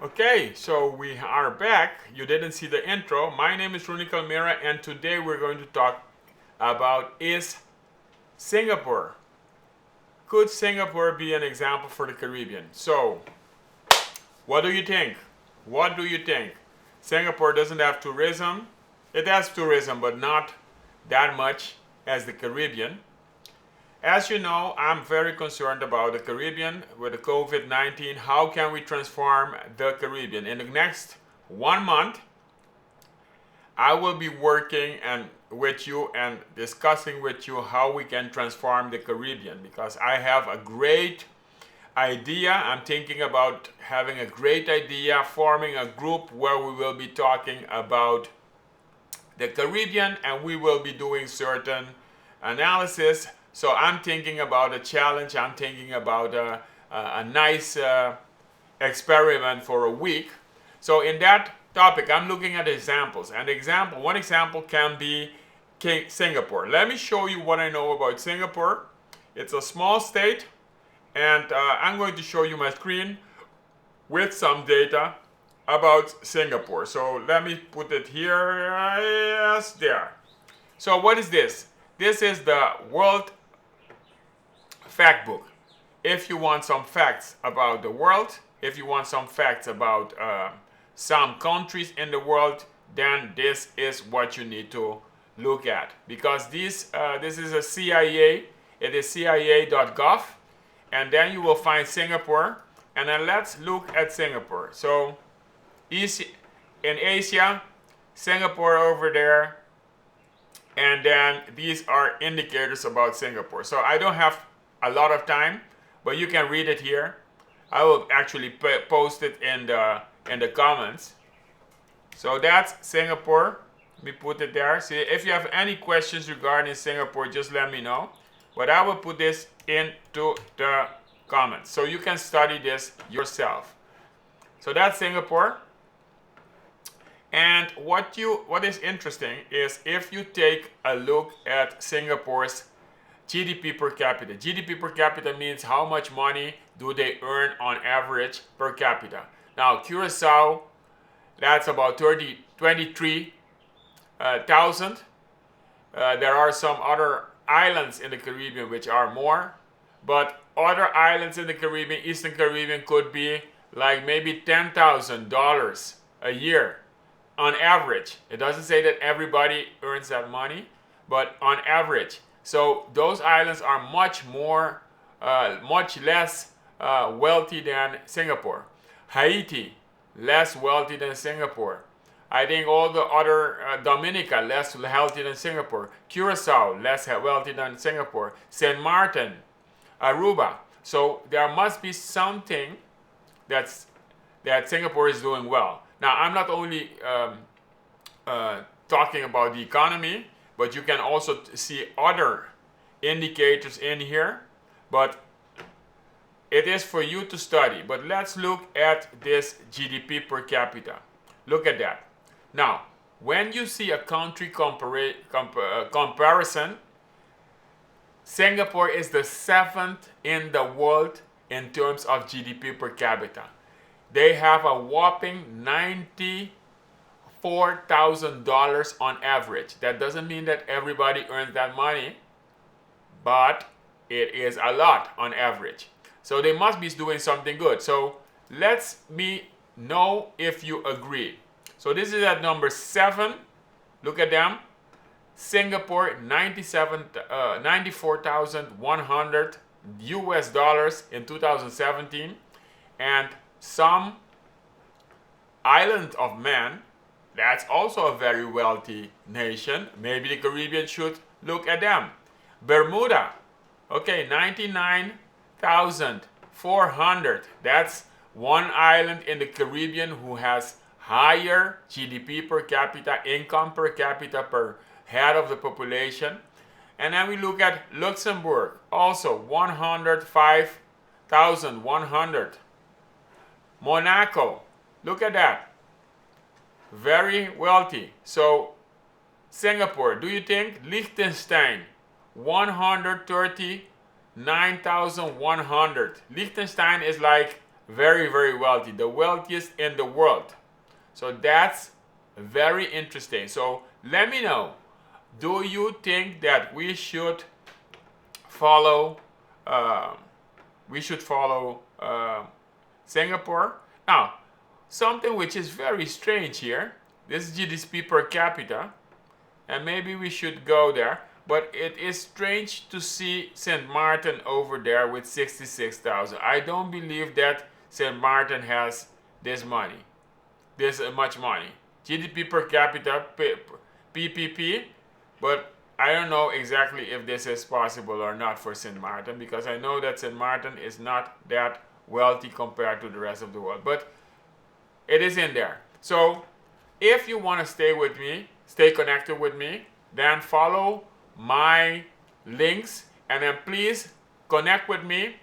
Okay, so we are back. You didn't see the intro. My name is Rooney Calmira, and today we're going to talk about is Singapore. Could Singapore be an example for the Caribbean? So, what do you think? What do you think? Singapore doesn't have tourism. It has tourism, but not that much as the Caribbean. As you know, I'm very concerned about the Caribbean with the COVID-19. How can we transform the Caribbean? In the next 1 month, I will be working with you and discussing with you how we can transform the Caribbean because I have a great idea. I'm thinking about having a great idea, forming a group where we will be talking about the Caribbean and we will be doing certain analysis. So I'm thinking about a challenge. I'm thinking about a nice experiment for a week. So in that topic, I'm looking at examples. And one example can be Singapore. Let me show you what I know about Singapore. It's a small state, and I'm going to show you my screen with some data about Singapore. So let me put it here. Yes, there. So what is this? This is the World Fact Book. If you want some facts about the world, if you want some facts about some countries in the world, then this is what you need to look at. Because this is a CIA, it is CIA.gov, and then you will find Singapore. And then let's look at Singapore. So in Asia, Singapore over there, and then these are indicators about Singapore. So I don't have a lot of time, but you can read it here. I will actually post it in the comments. So that's Singapore. Let me put it there. See, if you have any questions regarding Singapore, just let me know. But I will put this into the comments so you can study this yourself. So that's Singapore. And what is interesting is if you take a look at Singapore's GDP per capita. GDP per capita means how much money do they earn on average per capita. Now, Curacao, that's about 23,000. There are some other islands in the Caribbean which are more, but other islands in the Caribbean, Eastern Caribbean, could be like maybe $10,000 a year on average. It doesn't say that everybody earns that money, but on average. So those islands are much less wealthy than Singapore. Haiti, less wealthy than Singapore. I think all the other, Dominica, less wealthy than Singapore. Curacao, less wealthy than Singapore. Saint Martin, Aruba. So there must be something that Singapore is doing well. Now, I'm not only talking about the economy, but you can also see other indicators in here. But it is for you to study. But let's look at this GDP per capita. Look at that. Now, when you see a country comparison, Singapore is the 7th in the world in terms of GDP per capita. They have a whopping $94,000 on average. That doesn't mean that everybody earns that money, but it is a lot on average. So they must be doing something good. So let me know if you agree. So this is at number 7. Look at them. Singapore, 94,100 US dollars in 2017. And some island of Man, that's also a very wealthy nation. Maybe the Caribbean should look at them. Bermuda, okay, 99,400. That's one island in the Caribbean who has higher GDP per capita, income per capita per head of the population. And then we look at Luxembourg, also 105,100. Monaco, look at that. Very wealthy. So, Singapore, do you think? Liechtenstein, 139,100. Liechtenstein is like very, very wealthy, the wealthiest in the world. So that's very interesting. So let me know, do you think that follow uh, we should follow Singapore? Now, something which is very strange here, this is GDP per capita, and maybe we should go there, but it is strange to see St. Martin over there with 66,000. I don't believe that St. Martin has this money, this much money. GDP per capita, PPP, but I don't know exactly if this is possible or not for St. Martin, because I know that St. Martin is not that wealthy compared to the rest of the world, but it is in there. So if you want to stay with me, stay connected with me, then follow my links, and then please connect with me.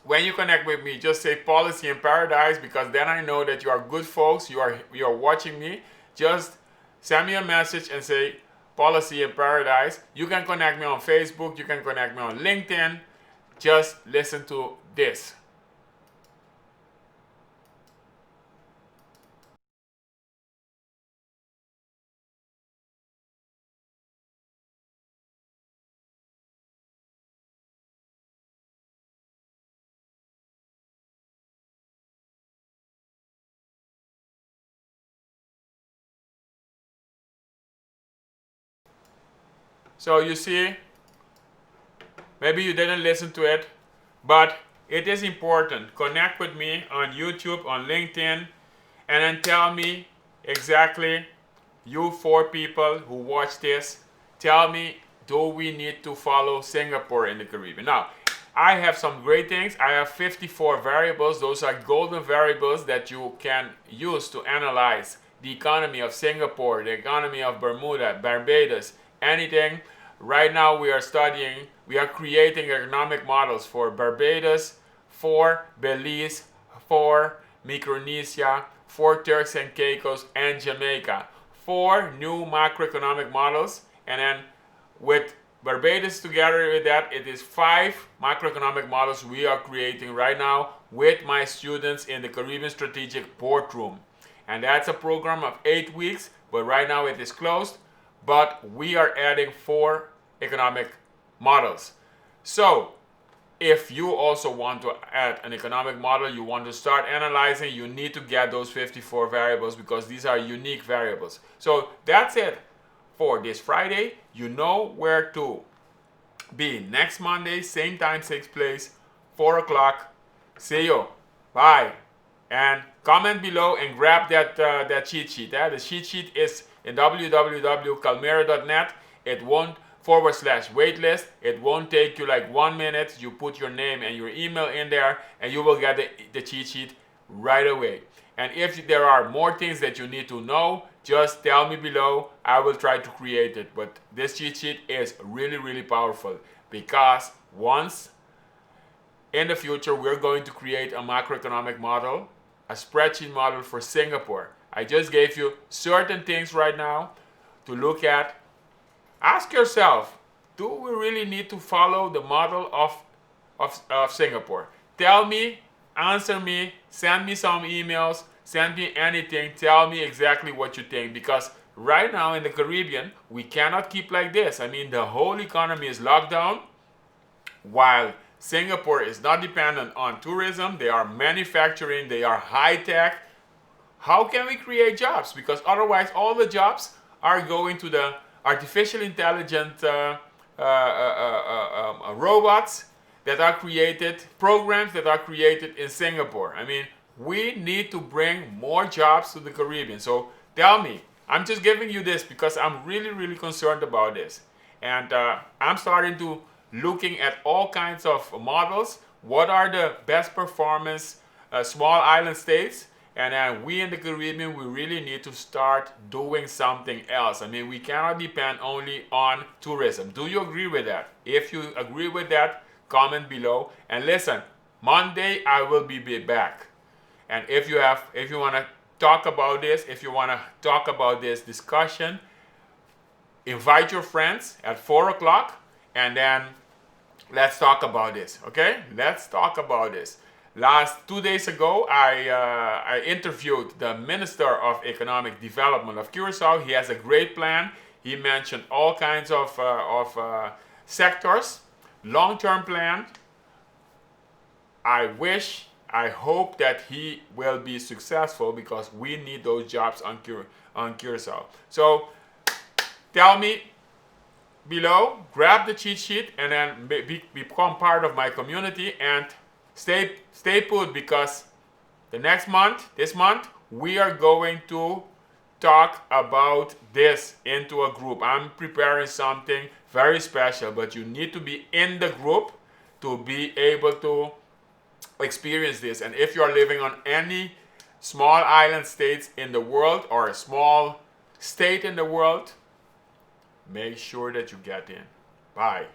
When you connect with me, just say Policy in Paradise, because then I know that you are good folks, you are watching me. Just send me a message and say Policy in Paradise. You can connect me on Facebook, you can connect me on LinkedIn. Just listen to this. So you see, maybe you didn't listen to it, but it is important. Connect with me on YouTube, on LinkedIn, and then tell me exactly, you 4 people who watch this, tell me, do we need to follow Singapore in the Caribbean? Now, I have some great things. I have 54 variables. Those are golden variables that you can use to analyze the economy of Singapore, the economy of Bermuda, Barbados, anything. Right now we are creating economic models for Barbados, for Belize, for Micronesia, for Turks and Caicos, and Jamaica. 4 new macroeconomic models, and then with Barbados together with that, it is 5 macroeconomic models we are creating right now with my students in the Caribbean Strategic Boardroom. And that's a program of 8 weeks, but right now it is closed. But we are adding 4 economic models. So if you also want to add an economic model, you want to start analyzing, you need to get those 54 variables, because these are unique variables. So that's it for this Friday. You know where to be next Monday, same time, same place, 4 o'clock. See you. Bye. And comment below and grab that cheat sheet. The cheat sheet is in www.calmera.net. It won't /waitlist. It won't take you like 1 minute. You put your name and your email in there, and you will get the cheat sheet right away. And if there are more things that you need to know, just tell me below. I will try to create it. But this cheat sheet is really, really powerful, because once in the future we're going to create a macroeconomic model, a spreadsheet model for Singapore. I just gave you certain things right now to look at. Ask yourself, do we really need to follow the model of Singapore? Tell me, answer me, send me some emails, send me anything, tell me exactly what you think, because right now in the Caribbean, we cannot keep like this. I mean, the whole economy is locked down, while Singapore is not dependent on tourism. They are manufacturing, they are high tech. How can we create jobs? Because otherwise all the jobs are going to the artificial intelligent robots that are created, programs that are created in Singapore. I mean, we need to bring more jobs to the Caribbean. So tell me, I'm just giving you this because I'm really, really concerned about this. And I'm starting to looking at all kinds of models. What are the best performance small island states? And then we in the Caribbean, we really need to start doing something else. I mean, we cannot depend only on tourism. Do you agree with that? If you agree with that, comment below. And listen, Monday I will be back. And if you want to talk about this, if you want to talk about this discussion, invite your friends at 4 o'clock, and then let's talk about this, okay? Let's talk about this. Last 2 days ago, I interviewed the Minister of Economic Development of Curacao. He has a great plan. He mentioned all kinds of sectors, long-term plan. I hope that he will be successful because we need those jobs on Curacao. So tell me below, grab the cheat sheet, and then become part of my community and stay put, because this month, we are going to talk about this into a group. I'm preparing something very special, but you need to be in the group to be able to experience this. And if you're living on any small island states in the world or a small state in the world, make sure that you get in. Bye.